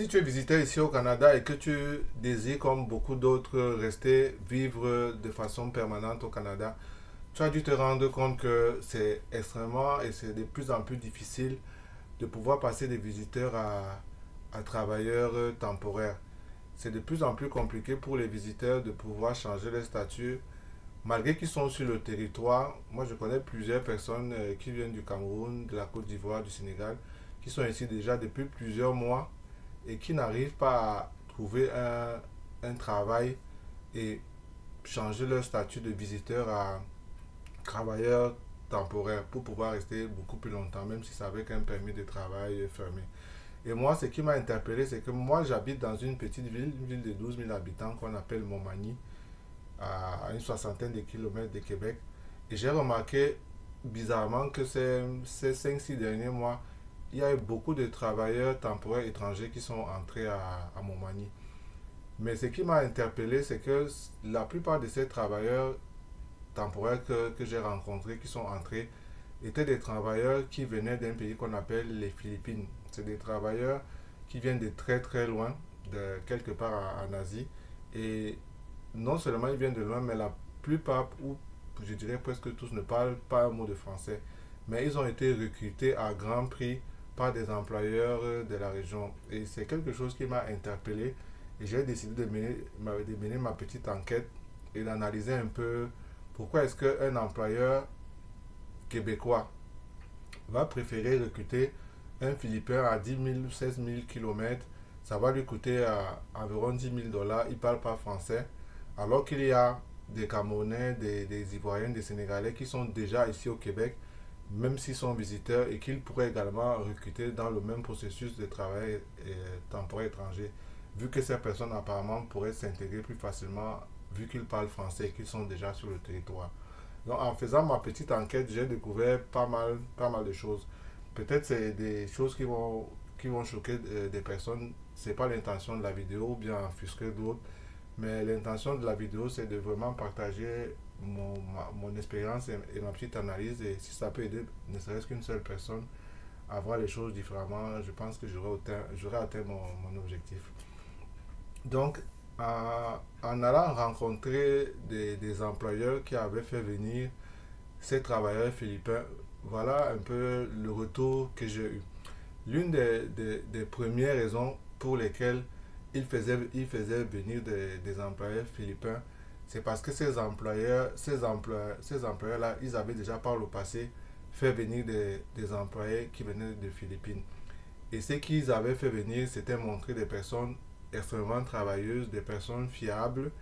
Si tu es visiteur ici au Canada et que tu désires, comme beaucoup d'autres, rester vivre de façon permanente au Canada, tu as dû te rendre compte que c'est extrêmement et c'est de plus en plus difficile de pouvoir passer des visiteurs à travailleurs temporaires. C'est de plus en plus compliqué pour les visiteurs de pouvoir changer leur statut malgré qu'ils sont sur le territoire. Moi, je connais plusieurs personnes qui viennent du Cameroun, de la Côte d'Ivoire, du Sénégal, qui sont ici déjà depuis plusieurs mois et qui n'arrivent pas à trouver un travail et changer leur statut de visiteur à travailleur temporaire pour pouvoir rester beaucoup plus longtemps, même si c'est avec un permis de travail fermé. Et moi, ce qui m'a interpellé, c'est que moi, j'habite dans une ville de 12 000 habitants qu'on appelle Montmagny, à une soixantaine de kilomètres de Québec. Et j'ai remarqué bizarrement que ces 5-6 derniers mois, il y a eu beaucoup de travailleurs temporaires étrangers qui sont entrés à Montmagny. Mais ce qui m'a interpellé, c'est que la plupart de ces travailleurs temporaires que j'ai rencontrés, qui sont entrés, étaient des travailleurs qui venaient d'un pays qu'on appelle les Philippines. C'est des travailleurs qui viennent de très très loin, de quelque part en Asie. Et non seulement ils viennent de loin, mais la plupart, ou je dirais presque tous, ne parlent pas un mot de français. Mais ils ont été recrutés à grand prix par des employeurs de la région. Et c'est quelque chose qui m'a interpellé. Et j'ai décidé de mener ma petite enquête et d'analyser un peu pourquoi est-ce qu'un employeur québécois va préférer recruter un Philippin à 10 000, 16 000 kilomètres. Ça va lui coûter environ 10 000 dollars. Il ne parle pas français. Alors qu'il y a des Camerounais, des Ivoiriens, des Sénégalais qui sont déjà ici au Québec, même s'ils sont visiteurs, et qu'ils pourraient également recruter dans le même processus de travail temporaire étranger, vu que ces personnes apparemment pourraient s'intégrer plus facilement, vu qu'ils parlent français et qu'ils sont déjà sur le territoire. Donc, en faisant ma petite enquête, j'ai découvert pas mal de choses. Peut-être c'est des choses qui vont choquer des personnes. C'est pas l'intention de la vidéo ou bien offusquer d'autres. Mais l'intention de la vidéo, c'est de vraiment partager mon expérience et ma petite analyse. Et si ça peut aider ne serait-ce qu'une seule personne à voir les choses différemment, je pense que j'aurai atteint mon objectif. Donc, en allant rencontrer des employeurs qui avaient fait venir ces travailleurs philippins, voilà un peu le retour que j'ai eu. L'une des premières raisons pour lesquelles il faisait venir des employés philippins, c'est parce que ces employeurs-là, ils avaient déjà par le passé fait venir des employés qui venaient de Philippines. Et ce qu'ils avaient fait venir, c'était montrer des personnes extrêmement travailleuses, des personnes fiables,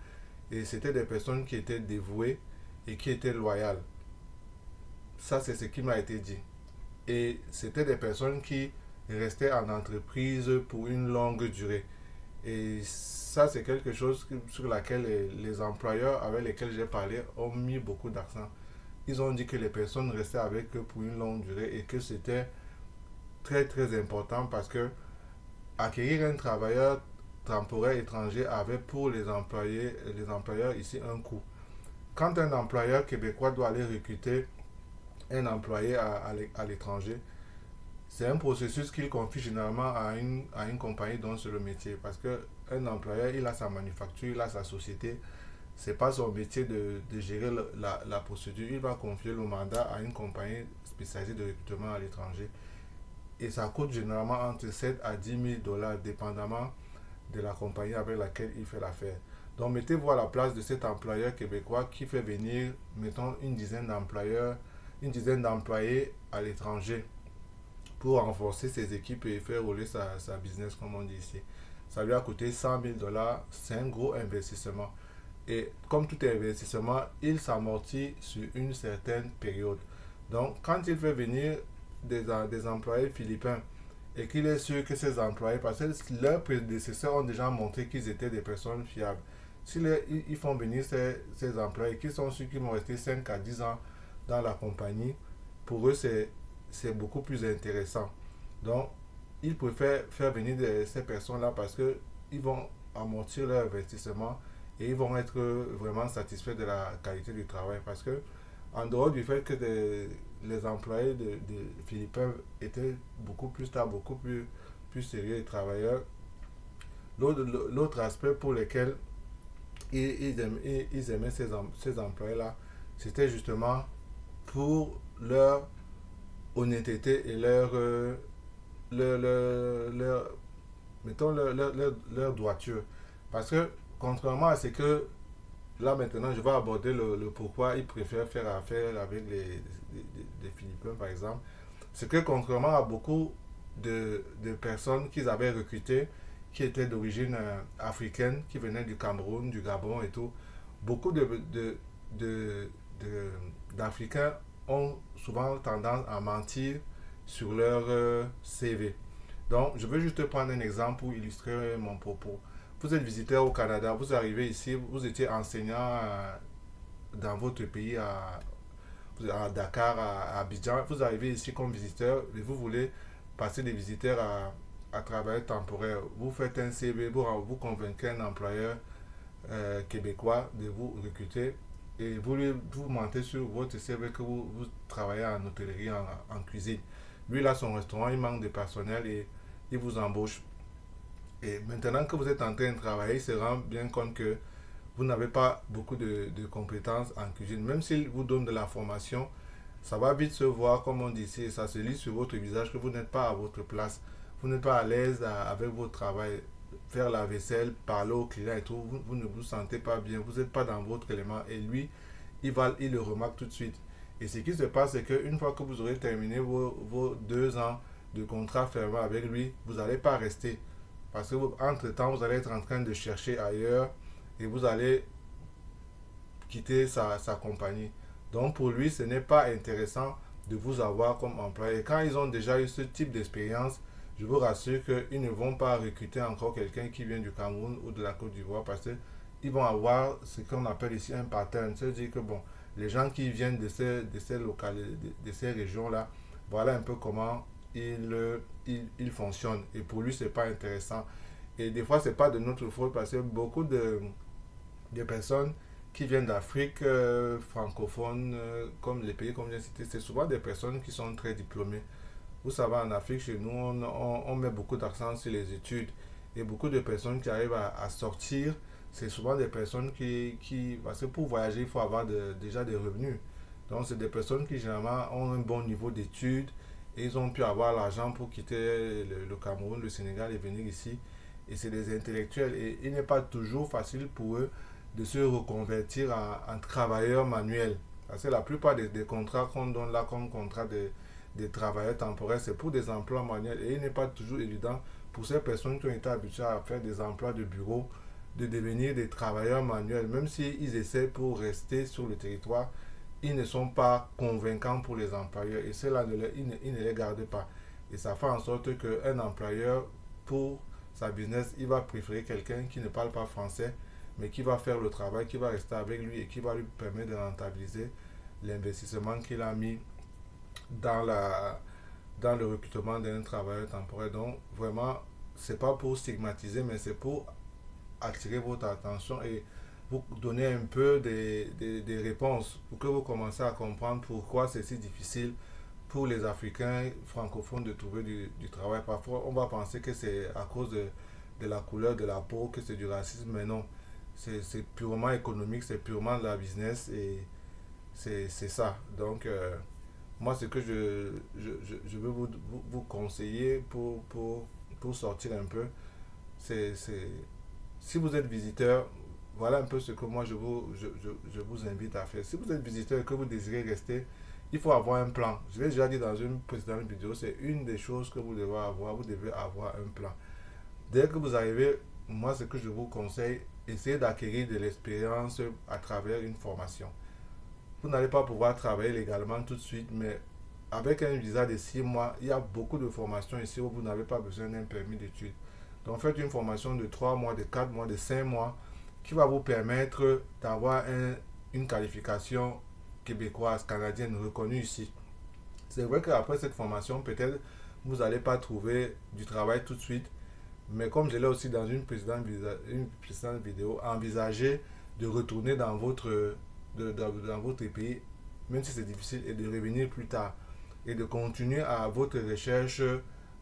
et c'était des personnes qui étaient dévouées et qui étaient loyales. Ça, c'est ce qui m'a été dit. Et c'était des personnes qui restaient en entreprise pour une longue durée. Et ça, c'est quelque chose sur laquelle les employeurs avec lesquels j'ai parlé ont mis beaucoup d'accent. Ils ont dit que les personnes restaient avec eux pour une longue durée et que c'était très très important parce que acquérir un travailleur temporaire étranger avait pour les employeurs ici un coût. Quand un employeur québécois doit aller recruter un employé à l'étranger, c'est un processus qu'il confie généralement à une compagnie dont c'est le métier. Parce qu'un employeur, il a sa manufacture, il a sa société. C'est pas son métier de gérer la procédure. Il va confier le mandat à une compagnie spécialisée de recrutement à l'étranger. Et ça coûte généralement entre 7 à 10 000 dollars, dépendamment de la compagnie avec laquelle il fait l'affaire. Donc mettez-vous à la place de cet employeur québécois qui fait venir, mettons, une dizaine d'employés à l'étranger pour renforcer ses équipes et faire rouler sa business, comme on dit ici. Ça lui a coûté 100 000 dollars. C'est un gros investissement. Et comme tout investissement, il s'amortit sur une certaine période. Donc, quand il fait venir des employés philippins et qu'il est sûr que ces employés, parce que leurs prédécesseurs ont déjà montré qu'ils étaient des personnes fiables, s'ils font venir ces employés qui sont sûrs qu'ils vont rester 5 à 10 ans dans la compagnie, pour eux, c'est beaucoup plus intéressant. Donc, ils préfèrent faire venir ces personnes-là parce qu'ils vont amortir leur investissement et ils vont être vraiment satisfaits de la qualité du travail. Parce que, en dehors du fait que les employés de Philippins étaient beaucoup plus stables, plus sérieux et travailleurs, L'autre aspect pour lequel ils aimaient ces employés-là, c'était justement pour leur honnêteté et leur mettons, leur droiture. Parce que, contrairement à ce que, là maintenant, je vais aborder le pourquoi ils préfèrent faire affaire avec les Philippins, par exemple, c'est que, contrairement à beaucoup de personnes qu'ils avaient recrutées, qui étaient d'origine africaine, qui venaient du Cameroun, du Gabon et tout, beaucoup de, de- d'Africains ont souvent tendance à mentir sur leur CV. Donc, je veux juste prendre un exemple pour illustrer mon propos. Vous êtes visiteur au Canada, vous arrivez ici, vous étiez enseignant dans votre pays, à Dakar, à Abidjan. Vous arrivez ici comme visiteur et vous voulez passer des visiteurs à travail temporaire. Vous faites un CV, vous convainquez un employeur québécois de vous recruter et vous mentez sur votre CV que vous travaillez en hôtellerie, en cuisine. Lui, là, son restaurant, il manque de personnel et il vous embauche. Et maintenant que vous êtes en train de travailler, il se rend bien compte que vous n'avez pas beaucoup de compétences en cuisine. Même s'il vous donne de la formation, ça va vite se voir, comme on dit ici, ça se lit sur votre visage que vous n'êtes pas à votre place. Vous n'êtes pas à l'aise avec votre travail. Faire la vaisselle, parler aux clients et tout, vous ne vous sentez pas bien, vous n'êtes pas dans votre élément. Et lui, il le remarque tout de suite. Et ce qui se passe, c'est qu'une fois que vous aurez terminé vos 2 ans de contrat fermé avec lui, vous n'allez pas rester. Parce que entre-temps, vous allez être en train de chercher ailleurs et vous allez quitter sa compagnie. Donc pour lui, ce n'est pas intéressant de vous avoir comme employé. Et quand ils ont déjà eu ce type d'expérience, je vous rassure qu'ils ne vont pas recruter encore quelqu'un qui vient du Cameroun ou de la Côte d'Ivoire parce qu'ils vont avoir ce qu'on appelle ici un pattern. C'est-à-dire que bon, les gens qui viennent de ces régions-là, voilà un peu comment ils fonctionnent. Et pour lui, ce n'est pas intéressant. Et des fois, ce n'est pas de notre faute parce que beaucoup de personnes qui viennent d'Afrique francophone, comme les pays comme j'ai cité, c'est souvent des personnes qui sont très diplômées. Vous savez, en Afrique, chez nous, on met beaucoup d'accent sur les études. Et beaucoup de personnes qui arrivent à sortir, c'est souvent des personnes parce que pour voyager, il faut avoir déjà des revenus. Donc, c'est des personnes qui, généralement, ont un bon niveau d'études et ils ont pu avoir l'argent pour quitter le Cameroun, le Sénégal et venir ici. Et c'est des intellectuels. Et il n'est pas toujours facile pour eux de se reconvertir en travailleurs manuels. Parce que la plupart des contrats qu'on donne là comme contrat des travailleurs temporaires, c'est pour des emplois manuels. Et il n'est pas toujours évident pour ces personnes qui ont été habituées à faire des emplois de bureau de devenir des travailleurs manuels. Même s'ils essaient pour rester sur le territoire, ils ne sont pas convaincants pour les employeurs. Et cela, ils ne les gardent pas. Et ça fait en sorte qu'un employeur, pour sa business, il va préférer quelqu'un qui ne parle pas français, mais qui va faire le travail, qui va rester avec lui et qui va lui permettre de rentabiliser l'investissement qu'il a mis dans, dans le recrutement d'un travailleur temporaire. Donc, vraiment, c'est pas pour stigmatiser, mais c'est pour attirer votre attention et vous donner un peu des réponses pour que vous commencez à comprendre pourquoi c'est si difficile pour les Africains francophones de trouver du travail. Parfois, on va penser que c'est à cause de la couleur de la peau, que c'est du racisme, mais non. C'est purement économique, c'est purement de la business et c'est ça. Donc, moi, ce que je veux vous conseiller pour sortir un peu, c'est si vous êtes visiteur, voilà un peu ce que moi je vous invite à faire. Si vous êtes visiteur et que vous désirez rester, il faut avoir un plan. Je l'ai déjà dit dans une précédente vidéo, c'est une des choses que vous devez avoir. Vous devez avoir un plan. Dès que vous arrivez, moi ce que je vous conseille, essayez d'acquérir de l'expérience à travers une formation. Vous n'allez pas pouvoir travailler légalement tout de suite, mais avec un visa de 6 mois, il y a beaucoup de formations ici où vous n'avez pas besoin d'un permis d'études. Donc faites une formation de 3 mois, de 4 mois, de 5 mois qui va vous permettre d'avoir une qualification québécoise, canadienne reconnue ici. C'est vrai qu'après cette formation, peut-être vous n'allez pas trouver du travail tout de suite, mais comme je l'ai aussi dans une précédente vidéo, envisagez de retourner dans votre pays, même si c'est difficile, et de revenir plus tard. Et de continuer à votre recherche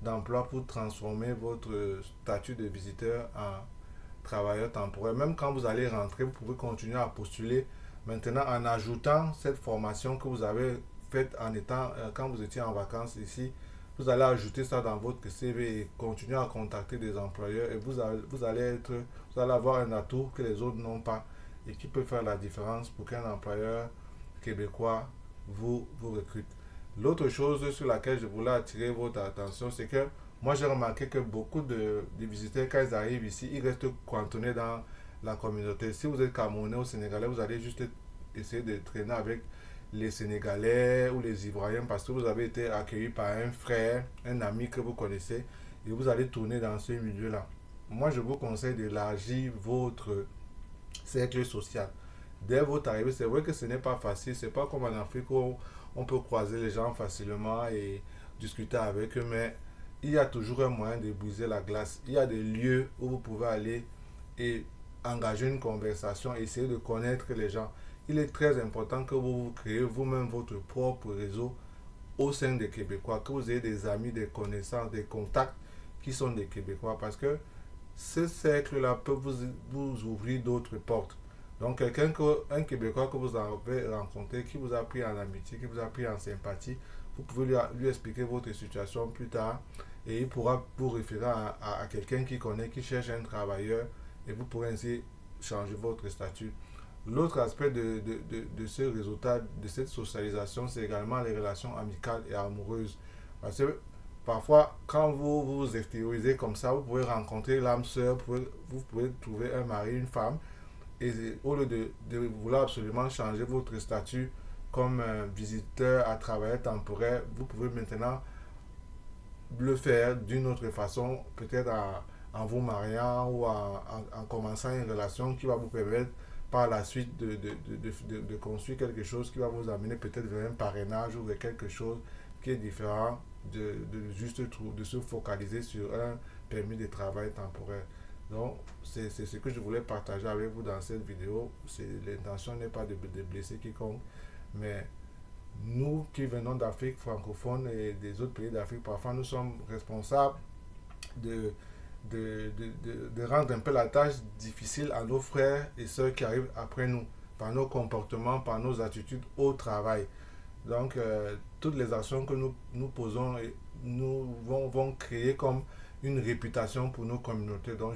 d'emploi pour transformer votre statut de visiteur en travailleur temporaire. Même quand vous allez rentrer, vous pouvez continuer à postuler maintenant en ajoutant cette formation que vous avez faite en étant, quand vous étiez en vacances ici. Vous allez ajouter ça dans votre CV et continuer à contacter des employeurs et vous allez avoir un atout que les autres n'ont pas et qui peut faire la différence pour qu'un employeur québécois vous recrute. L'autre chose sur laquelle je voulais attirer votre attention, c'est que moi j'ai remarqué que beaucoup de visiteurs, quand ils arrivent ici, ils restent cantonnés dans la communauté. Si vous êtes Camerounais ou Sénégalais, vous allez juste essayer de traîner avec les Sénégalais ou les Ivoiriens parce que vous avez été accueilli par un frère, un ami que vous connaissez et vous allez tourner dans ce milieu-là. Moi, je vous conseille d'élargir votre cercle social. Dès votre arrivée, c'est vrai que ce n'est pas facile. C'est pas comme en Afrique où on peut croiser les gens facilement et discuter avec eux, mais il y a toujours un moyen de briser la glace. Il y a des lieux où vous pouvez aller et engager une conversation, essayer de connaître les gens. Il est très important que vous créez vous-même votre propre réseau au sein des Québécois, que vous ayez des amis, des connaissances, des contacts qui sont des Québécois, parce que ce cercle-là peut vous ouvrir d'autres portes. Donc, un Québécois que vous avez rencontré, qui vous a pris en amitié, qui vous a pris en sympathie, vous pouvez lui expliquer votre situation plus tard et il pourra vous référer à quelqu'un qui connaît, qui cherche un travailleur et vous pourrez ainsi changer votre statut. L'autre aspect de ce résultat, de cette socialisation, c'est également les relations amicales et amoureuses. Parce que parfois, quand vous vous extériorisez comme ça, vous pouvez rencontrer l'âme sœur, vous pouvez trouver un mari, une femme, et au lieu de vouloir absolument changer votre statut comme visiteur à travailleur temporaire, vous pouvez maintenant le faire d'une autre façon, peut-être en vous mariant ou en commençant une relation qui va vous permettre par la suite de construire quelque chose qui va vous amener peut-être vers un parrainage ou vers quelque chose qui est différent juste de se focaliser sur un permis de travail temporaire. Donc, c'est ce que je voulais partager avec vous dans cette vidéo. L'intention n'est pas de blesser quiconque, mais nous qui venons d'Afrique francophone et des autres pays d'Afrique, parfois nous sommes responsables de, de rendre un peu la tâche difficile à nos frères et sœurs qui arrivent après nous, par nos comportements, par nos attitudes au travail. Donc, toutes les actions que nous posons vont créer comme une réputation pour nos communautés. Donc,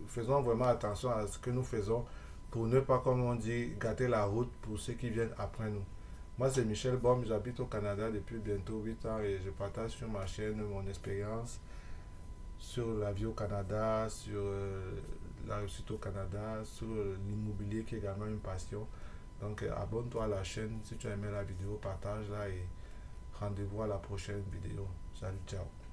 faisons vraiment attention à ce que nous faisons pour ne pas, comme on dit, gâter la route pour ceux qui viennent après nous. Moi, c'est Michel Baum, j'habite au Canada depuis bientôt 8 ans et je partage sur ma chaîne mon expérience sur la vie au Canada, sur la réussite au Canada, sur l'immobilier qui est également une passion. Donc, abonne-toi à la chaîne si tu as aimé la vidéo, partage-la et rendez-vous à la prochaine vidéo. Salut, ciao.